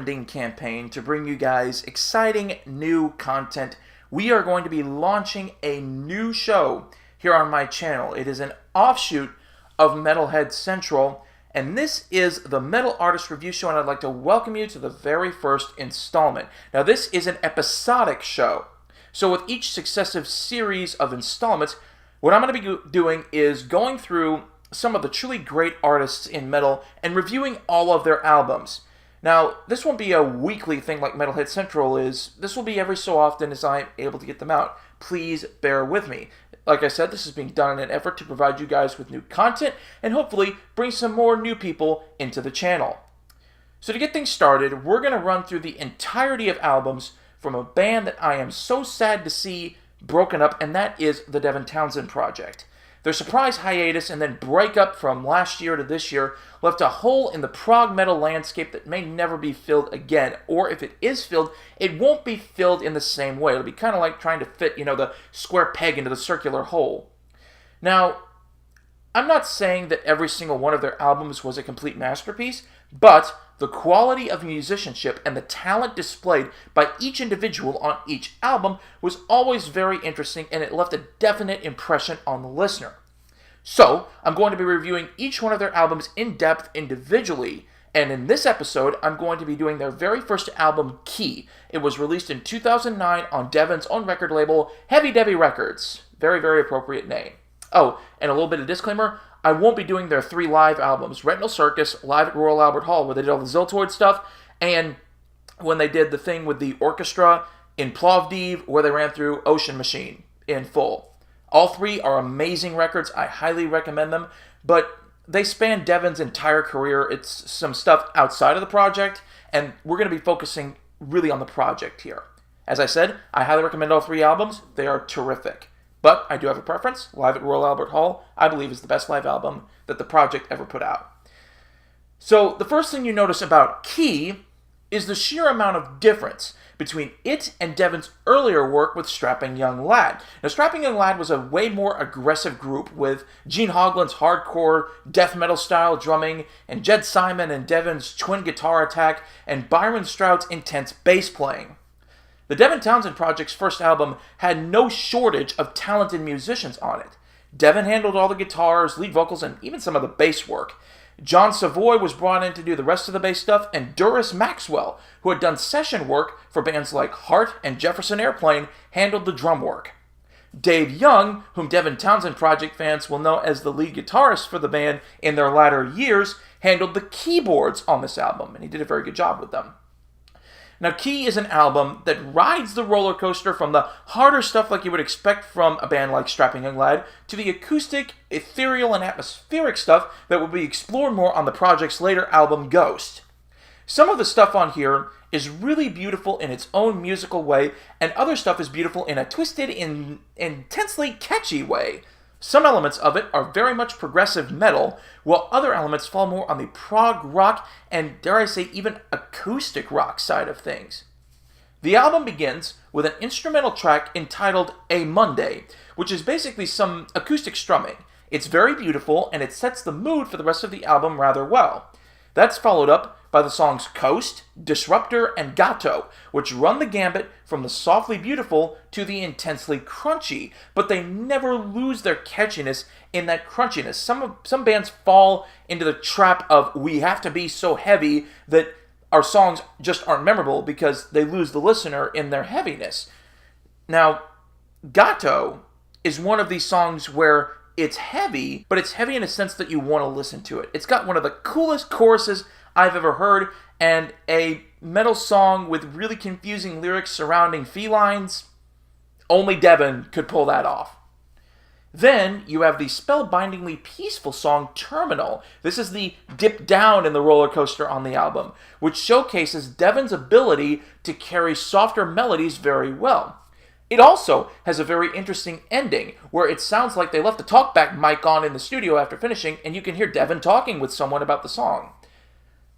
never-ending campaign to bring you guys exciting new content. We are going to be launching a new show here on my channel. It is an offshoot of Metalhead Central, and this is the Metal Artist Review Show, and I'd like to welcome you to the very first installment. Now, this is an episodic show, so with each successive series of installments, what I'm going to be doing is going through some of the truly great artists in metal and reviewing all of their albums. Now, this won't be a weekly thing like Metalhead Central is. This will be every so often as I'm able to get them out. Please bear with me. Like I said, this is being done in an effort to provide you guys with new content and hopefully bring some more new people into the channel. So to get things started, we're going to run through the entirety of albums from a band that I am so sad to see broken up, and that is the Devin Townsend Project. Their surprise hiatus and then breakup from last year to this year left a hole in the prog metal landscape that may never be filled again. Or if it is filled, it won't be filled in the same way. It'll be kind of like trying to fit, the square peg into the circular hole. Now, I'm not saying that every single one of their albums was a complete masterpiece, but the quality of musicianship and the talent displayed by each individual on each album was always very interesting, and it left a definite impression on the listener. So, I'm going to be reviewing each one of their albums in depth individually, and in this episode, I'm going to be doing their very first album, Key. It was released in 2009 on Devin's own record label, Heavy Debbie Records. Very, very appropriate name. Oh, and a little bit of disclaimer, I won't be doing their 3 live albums, Retinal Circus, live at Royal Albert Hall, where they did all the Ziltoid stuff, and when they did the thing with the orchestra in Plovdiv, where they ran through Ocean Machine in full. All 3 are amazing records. I highly recommend them, but they span Devin's entire career. It's some stuff outside of the project, and we're going to be focusing really on the project here. As I said, I highly recommend all 3 albums. They are terrific. But I do have a preference. Live at Royal Albert Hall, I believe, is the best live album that the project ever put out. So the first thing you notice about Key is the sheer amount of difference between it and Devin's earlier work with Strapping Young Lad. Now, Strapping Young Lad was a way more aggressive group with Gene Hoglan's hardcore death metal style drumming, and Jed Simon and Devin's twin guitar attack, and Byron Stroud's intense bass playing. The Devin Townsend Project's first album had no shortage of talented musicians on it. Devin handled all the guitars, lead vocals, and even some of the bass work. John Savoy was brought in to do the rest of the bass stuff, and Doris Maxwell, who had done session work for bands like Heart and Jefferson Airplane, handled the drum work. Dave Young, whom Devin Townsend Project fans will know as the lead guitarist for the band in their latter years, handled the keyboards on this album, and he did a very good job with them. Now, Key is an album that rides the roller coaster from the harder stuff like you would expect from a band like Strapping Young Lad to the acoustic, ethereal, and atmospheric stuff that will be explored more on the project's later album, Ghost. Some of the stuff on here is really beautiful in its own musical way, and other stuff is beautiful in a twisted, intensely catchy way. Some elements of it are very much progressive metal, while other elements fall more on the prog rock and, dare I say, even acoustic rock side of things. The album begins with an instrumental track entitled A Monday, which is basically some acoustic strumming. It's very beautiful, and it sets the mood for the rest of the album rather well. That's followed up by the songs Coast, Disruptor, and Gato, which run the gambit from the softly beautiful to the intensely crunchy, but they never lose their catchiness in that crunchiness. Some bands fall into the trap of we have to be so heavy that our songs just aren't memorable because they lose the listener in their heaviness. Now, Gato is one of these songs where it's heavy, but it's heavy in a sense that you want to listen to it. It's got one of the coolest choruses I've ever heard, and a metal song with really confusing lyrics surrounding felines. Only Devin could pull that off. Then you have the spellbindingly peaceful song Terminal. This is the dip down in the roller coaster on the album, which showcases Devin's ability to carry softer melodies very well. It also has a very interesting ending, where it sounds like they left the talkback mic on in the studio after finishing, and you can hear Devin talking with someone about the song.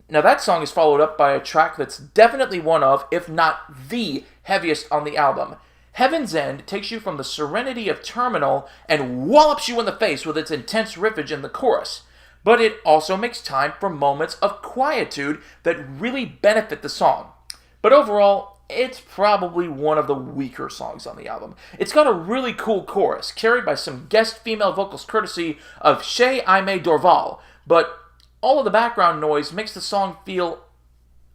Now that song is followed up by a track that's definitely one of, if not the heaviest on the album. Heaven's End takes you from the serenity of Terminal and wallops you in the face with its intense riffage in the chorus. but it also makes time for moments of quietude that really benefit the song. But overall, it's probably one of the weaker songs on the album. It's got a really cool chorus, carried by some guest female vocals courtesy of Shea Aime Dorval, but all of the background noise makes the song feel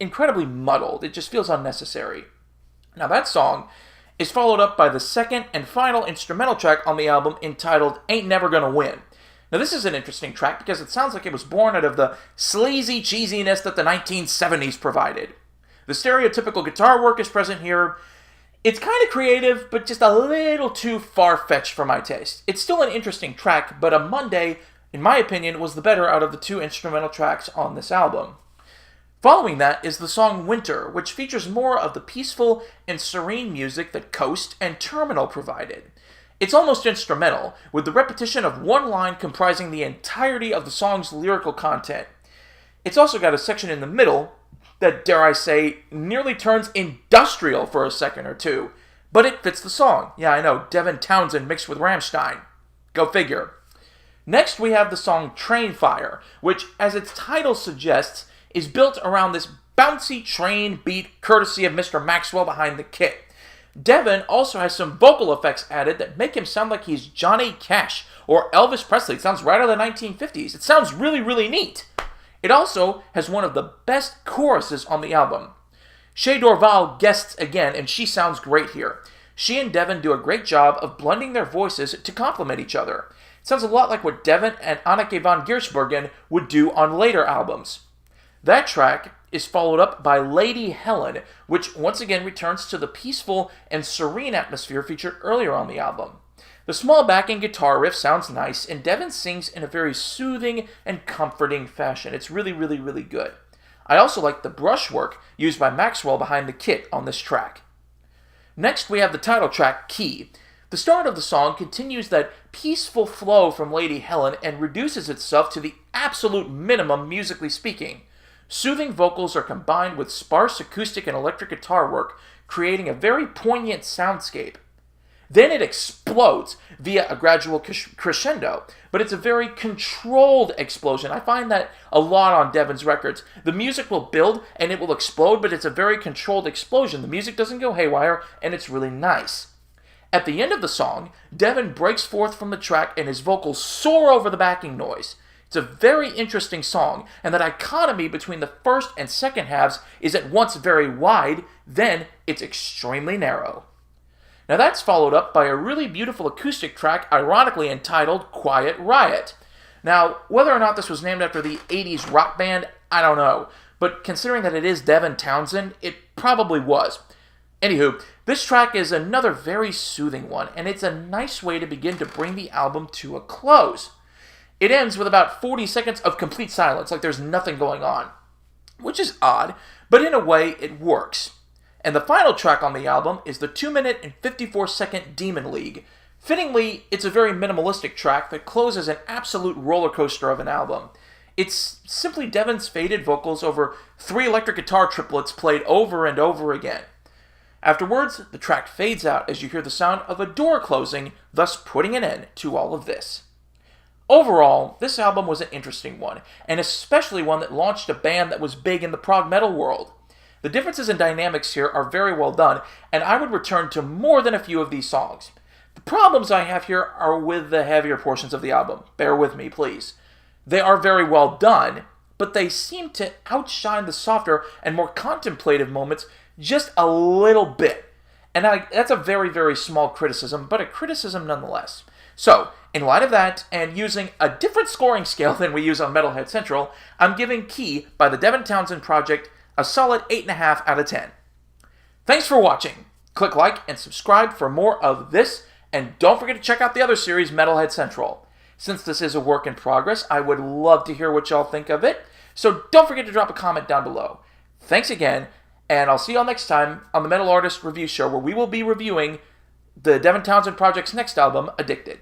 incredibly muddled. It just feels unnecessary. Now that song is followed up by the second and final instrumental track on the album entitled Ain't Never Gonna Win. Now this is an interesting track because it sounds like it was born out of the sleazy cheesiness that the 1970s provided. The stereotypical guitar work is present here. It's kind of creative, but just a little too far-fetched for my taste. It's still an interesting track, but A Monday, in my opinion, was the better out of the two instrumental tracks on this album. Following that is the song Winter, which features more of the peaceful and serene music that Coast and Terminal provided. It's almost instrumental, with the repetition of one line comprising the entirety of the song's lyrical content. It's also got a section in the middle that, dare I say, nearly turns industrial for a second or two. But it fits the song. Yeah, I know, Devin Townsend mixed with Rammstein. Go figure. Next we have the song Train Fire, which, as its title suggests, is built around this bouncy train beat courtesy of Mr. Maxwell behind the kit. Devin also has some vocal effects added that make him sound like he's Johnny Cash or Elvis Presley. It sounds right out of the 1950s. It sounds really, really neat. It also has one of the best choruses on the album. Shea Dorval guests again, and she sounds great here. She and Devin do a great job of blending their voices to complement each other. It sounds a lot like what Devin and Anneke van Giersbergen would do on later albums. That track is followed up by Lady Helen, which once again returns to the peaceful and serene atmosphere featured earlier on the album. The small backing guitar riff sounds nice, and Devin sings in a very soothing and comforting fashion. It's really, really, really good. I also like the brushwork used by Maxwell behind the kit on this track. Next, we have the title track, Key. The start of the song continues that peaceful flow from Lady Helen and reduces itself to the absolute minimum musically speaking. Soothing vocals are combined with sparse acoustic and electric guitar work, creating a very poignant soundscape. Then it explodes via a gradual crescendo, but it's a very controlled explosion. I find that a lot on Devin's records. The music will build and it will explode, but it's a very controlled explosion. The music doesn't go haywire, and it's really nice. At the end of the song, Devin breaks forth from the track and his vocals soar over the backing noise. It's a very interesting song, and the dichotomy between the first and second halves is at once very wide, then it's extremely narrow. Now that's followed up by a really beautiful acoustic track ironically entitled Quiet Riot. Now, whether or not this was named after the 80s rock band, I don't know, but considering that it is Devin Townsend, it probably was. Anywho, this track is another very soothing one, and it's a nice way to begin to bring the album to a close. It ends with about 40 seconds of complete silence, like there's nothing going on, which is odd, but in a way it works. And the final track on the album is the 2-minute and 54-second Demon League. Fittingly, it's a very minimalistic track that closes an absolute roller coaster of an album. It's simply Devin's faded vocals over 3 electric guitar triplets played over and over again. Afterwards, the track fades out as you hear the sound of a door closing, thus putting an end to all of this. Overall, this album was an interesting one, and especially one that launched a band that was big in the prog metal world. The differences and dynamics here are very well done, and I would return to more than a few of these songs. The problems I have here are with the heavier portions of the album. Bear with me, please. They are very well done, but they seem to outshine the softer and more contemplative moments just a little bit. And that's a very, very small criticism, but a criticism nonetheless. So, in light of that, and using a different scoring scale than we use on Metalhead Central, I'm giving Key by the Devin Townsend Project a solid 8.5 out of 10. Thanks for watching. Click like and subscribe for more of this, and don't forget to check out the other series, Metalhead Central. Since this is a work in progress, I would love to hear what y'all think of it, so don't forget to drop a comment down below. Thanks again, and I'll see y'all next time on the Metal Artist Review Show, where we will be reviewing the Devin Townsend Project's next album, Addicted.